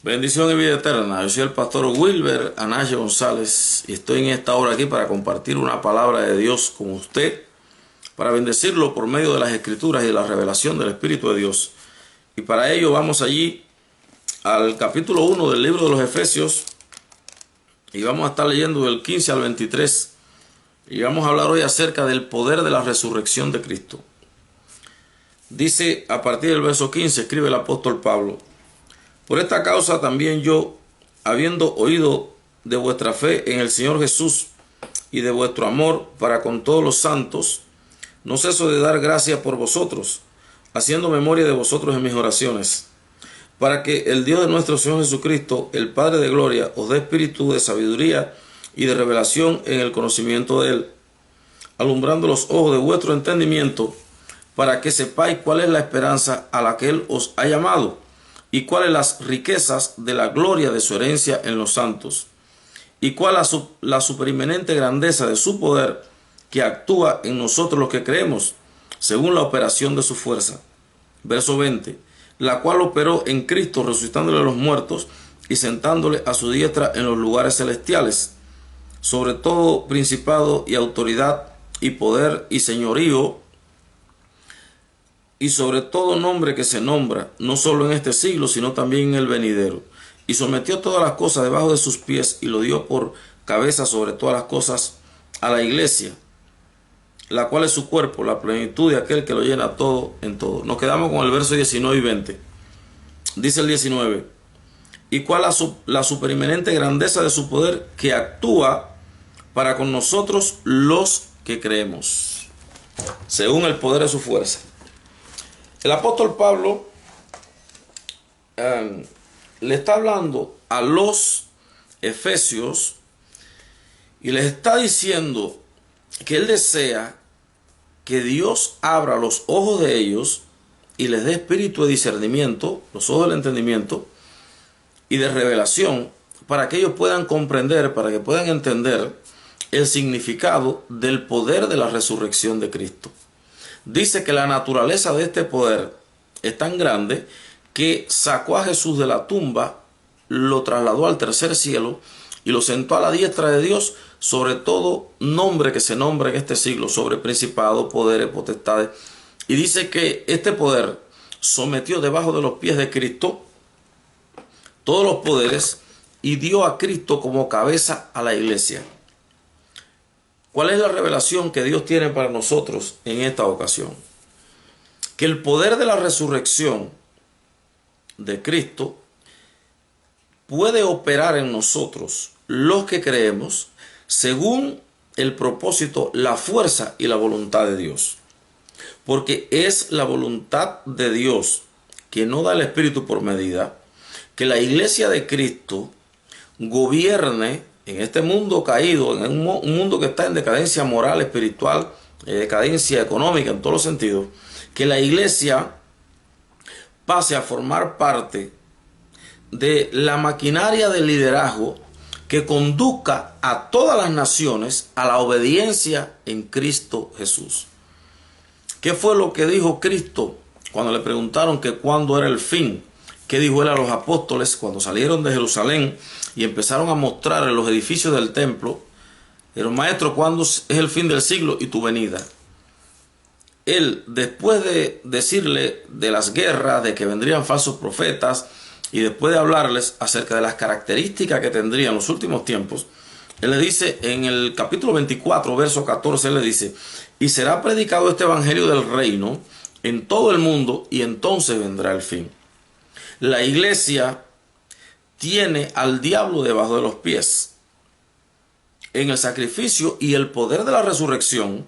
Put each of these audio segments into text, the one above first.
Bendición y vida eterna. Yo soy el pastor Wilber Anaya González y estoy en esta hora aquí para compartir una palabra de Dios con usted, para bendecirlo por medio de las Escrituras y de la revelación del Espíritu de Dios. Y para ello vamos allí al capítulo 1 del libro de los Efesios y vamos a estar leyendo del 15 al 23 y vamos a hablar hoy acerca del poder de la resurrección de Cristo. Dice a partir del verso 15, escribe el apóstol Pablo: por esta causa también yo, habiendo oído de vuestra fe en el Señor Jesús y de vuestro amor para con todos los santos, no ceso de dar gracias por vosotros, haciendo memoria de vosotros en mis oraciones, para que el Dios de nuestro Señor Jesucristo, el Padre de gloria, os dé espíritu de sabiduría y de revelación en el conocimiento de Él, alumbrando los ojos de vuestro entendimiento, para que sepáis cuál es la esperanza a la que Él os ha llamado, y cuáles las riquezas de la gloria de su herencia en los santos, y cuál la superinminente grandeza de su poder que actúa en nosotros los que creemos, según la operación de su fuerza. Verso 20, la cual operó en Cristo, resucitándole a los muertos y sentándole a su diestra en los lugares celestiales, sobre todo principado y autoridad y poder y señorío, y sobre todo nombre que se nombra, no solo en este siglo, sino también en el venidero. Y sometió todas las cosas debajo de sus pies, y lo dio por cabeza sobre todas las cosas a la iglesia, la cual es su cuerpo, la plenitud de aquel que lo llena todo en todo. Nos quedamos con el verso 19 y 20. Dice el 19, y cuál la superinminente grandeza de su poder que actúa para con nosotros los que creemos, según el poder de su fuerza. El apóstol Pablo le está hablando a los efesios y les está diciendo que él desea que Dios abra los ojos de ellos y les dé espíritu de discernimiento, los ojos del entendimiento y de revelación, para que ellos puedan comprender, para que puedan entender el significado del poder de la resurrección de Cristo. Dice que la naturaleza de este poder es tan grande que sacó a Jesús de la tumba, lo trasladó al tercer cielo y lo sentó a la diestra de Dios sobre todo nombre que se nombra en este siglo, sobre principados, poderes, potestades. Y dice que este poder sometió debajo de los pies de Cristo todos los poderes y dio a Cristo como cabeza a la iglesia. ¿Cuál es la revelación que Dios tiene para nosotros en esta ocasión? Que el poder de la resurrección de Cristo puede operar en nosotros, los que creemos, según el propósito, la fuerza y la voluntad de Dios. Porque es la voluntad de Dios, que no da el Espíritu por medida, que la iglesia de Cristo gobierne en este mundo caído, en un mundo que está en decadencia moral, espiritual, decadencia económica en todos los sentidos, que la iglesia pase a formar parte de la maquinaria de liderazgo que conduzca a todas las naciones a la obediencia en Cristo Jesús. ¿Qué fue lo que dijo Cristo cuando le preguntaron que cuándo era el fin? ¿Qué dijo él a los apóstoles cuando salieron de Jerusalén y empezaron a mostrar en los edificios del templo? Pero maestro, ¿cuándo es el fin del siglo y tu venida? Él, después de decirle de las guerras, de que vendrían falsos profetas, y después de hablarles acerca de las características que tendrían los últimos tiempos, él le dice en el capítulo 24, verso 14, él le dice: y será predicado este evangelio del reino en todo el mundo, y entonces vendrá el fin. La iglesia tiene al diablo debajo de los pies. En el sacrificio y el poder de la resurrección,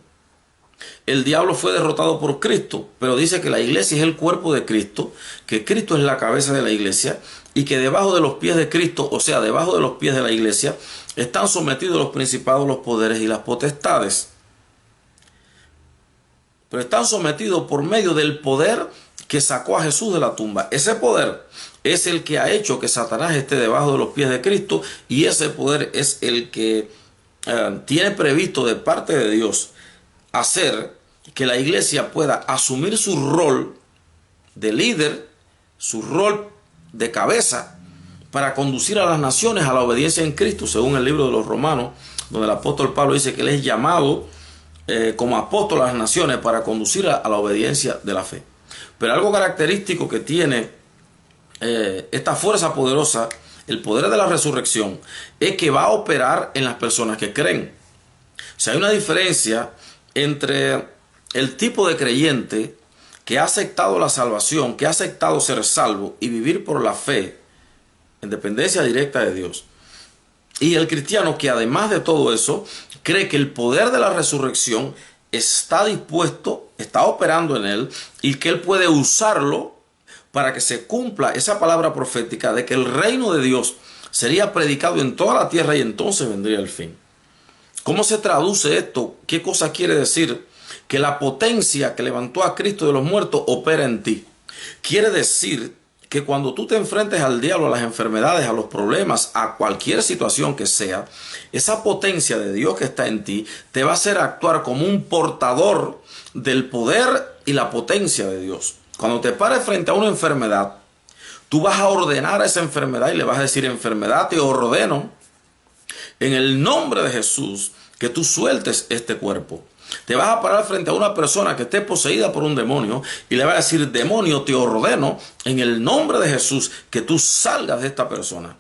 el diablo fue derrotado por Cristo, pero dice que la iglesia es el cuerpo de Cristo, que Cristo es la cabeza de la iglesia y que debajo de los pies de Cristo, o sea, debajo de los pies de la iglesia, están sometidos los principados, los poderes y las potestades. Pero están sometidos por medio del poder que sacó a Jesús de la tumba. Ese poder es el que ha hecho que Satanás esté debajo de los pies de Cristo, y ese poder es el que tiene previsto de parte de Dios hacer que la iglesia pueda asumir su rol de líder, su rol de cabeza, para conducir a las naciones a la obediencia en Cristo, según el libro de los Romanos, donde el apóstol Pablo dice que él es llamado como apóstol a las naciones para conducir a la obediencia de la fe. Pero algo característico que tiene esta fuerza poderosa, el poder de la resurrección, es que va a operar en las personas que creen. O sea, hay una diferencia entre el tipo de creyente que ha aceptado la salvación, que ha aceptado ser salvo y vivir por la fe en dependencia directa de Dios, y el cristiano que además de todo eso cree que el poder de la resurrección está dispuesto, está operando en él, y que él puede usarlo para que se cumpla esa palabra profética de que el reino de Dios sería predicado en toda la tierra y entonces vendría el fin. ¿Cómo se traduce esto? ¿Qué cosa quiere decir? Que la potencia que levantó a Cristo de los muertos opera en ti. Quiere decir que cuando tú te enfrentes al diablo, a las enfermedades, a los problemas, a cualquier situación que sea, esa potencia de Dios que está en ti te va a hacer actuar como un portador del poder y la potencia de Dios. Cuando te pares frente a una enfermedad, tú vas a ordenar a esa enfermedad y le vas a decir: enfermedad, te ordeno en el nombre de Jesús que tú sueltes este cuerpo. Te vas a parar frente a una persona que esté poseída por un demonio y le vas a decir: demonio, te ordeno en el nombre de Jesús que tú salgas de esta persona.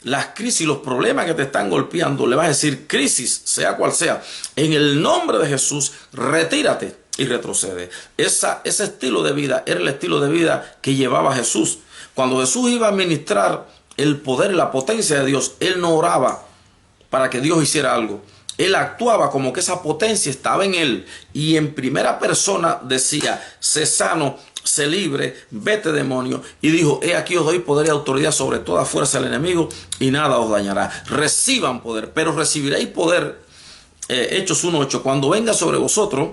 Las crisis, los problemas que te están golpeando, le vas a decir: crisis, sea cual sea, en el nombre de Jesús, retírate y retrocede. Ese estilo de vida era el estilo de vida que llevaba Jesús. Cuando Jesús iba a ministrar el poder y la potencia de Dios, él no oraba para que Dios hiciera algo. Él actuaba como que esa potencia estaba en él y en primera persona decía: sé sano, sé libre, vete demonio. Y dijo: he aquí os doy poder y autoridad sobre toda fuerza del enemigo y nada os dañará. Reciban poder, pero recibiréis poder, Hechos 1:8, cuando venga sobre vosotros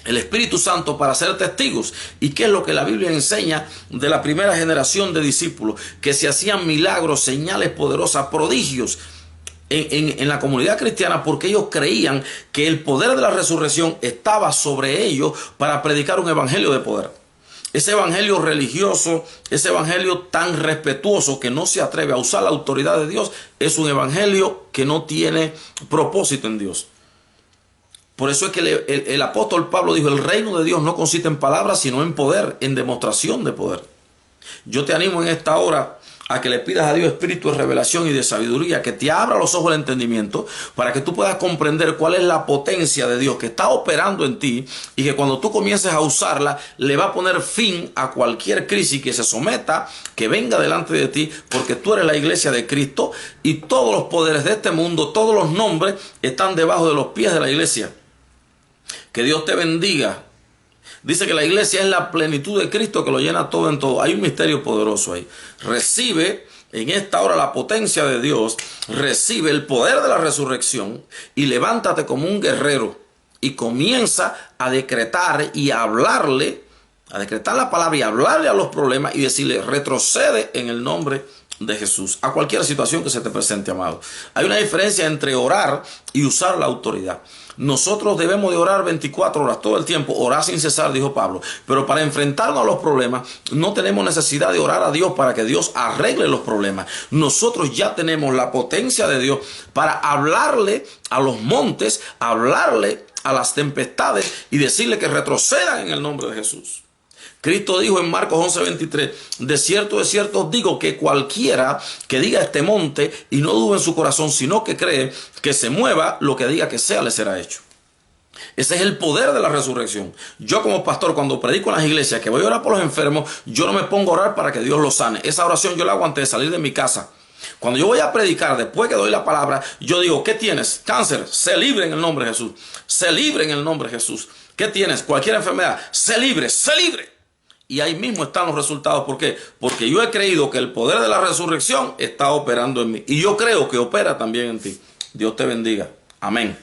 el Espíritu Santo para ser testigos. ¿Y qué es lo que la Biblia enseña de la primera generación de discípulos? Que se hacían milagros, señales poderosas, prodigios en la comunidad cristiana, porque ellos creían que el poder de la resurrección estaba sobre ellos para predicar un evangelio de poder. Ese evangelio religioso, ese evangelio tan respetuoso que no se atreve a usar la autoridad de Dios, es un evangelio que no tiene propósito en Dios. Por eso es que el apóstol Pablo dijo: el reino de Dios no consiste en palabras, sino en poder, en demostración de poder. Yo te animo en esta hora a que le pidas a Dios espíritu de revelación y de sabiduría, que te abra los ojos del entendimiento para que tú puedas comprender cuál es la potencia de Dios que está operando en ti, y que cuando tú comiences a usarla le va a poner fin a cualquier crisis que se someta, que venga delante de ti, porque tú eres la iglesia de Cristo y todos los poderes de este mundo, todos los nombres están debajo de los pies de la iglesia. Que Dios te bendiga. Dice que la iglesia es la plenitud de Cristo que lo llena todo en todo. Hay un misterio poderoso ahí. Recibe en esta hora la potencia de Dios. Recibe el poder de la resurrección y levántate como un guerrero y comienza a decretar y a hablarle, a decretar la palabra y hablarle a los problemas y decirle: retrocede en el nombre de Jesús a cualquier situación que se te presente, amado. Hay una diferencia entre orar y usar la autoridad. Nosotros debemos de orar 24 horas, todo el tiempo, orar sin cesar, dijo Pablo. Pero para enfrentarnos a los problemas, no tenemos necesidad de orar a Dios para que Dios arregle los problemas. Nosotros ya tenemos la potencia de Dios para hablarle a los montes, hablarle a las tempestades y decirle que retrocedan en el nombre de Jesús. Cristo dijo en Marcos 11:23: de cierto os digo que cualquiera que diga a este monte y no dude en su corazón, sino que cree que se mueva, lo que diga que sea le será hecho. Ese es el poder de la resurrección. Yo como pastor, cuando predico en las iglesias que voy a orar por los enfermos, yo no me pongo a orar para que Dios los sane. Esa oración yo la hago antes de salir de mi casa. Cuando yo voy a predicar, después que doy la palabra, yo digo: ¿qué tienes? Cáncer, sé libre en el nombre de Jesús. Sé libre en el nombre de Jesús. ¿Qué tienes? Cualquier enfermedad, sé libre, sé libre. Y ahí mismo están los resultados. ¿Por qué? Porque yo he creído que el poder de la resurrección está operando en mí. Y yo creo que opera también en ti. Dios te bendiga. Amén.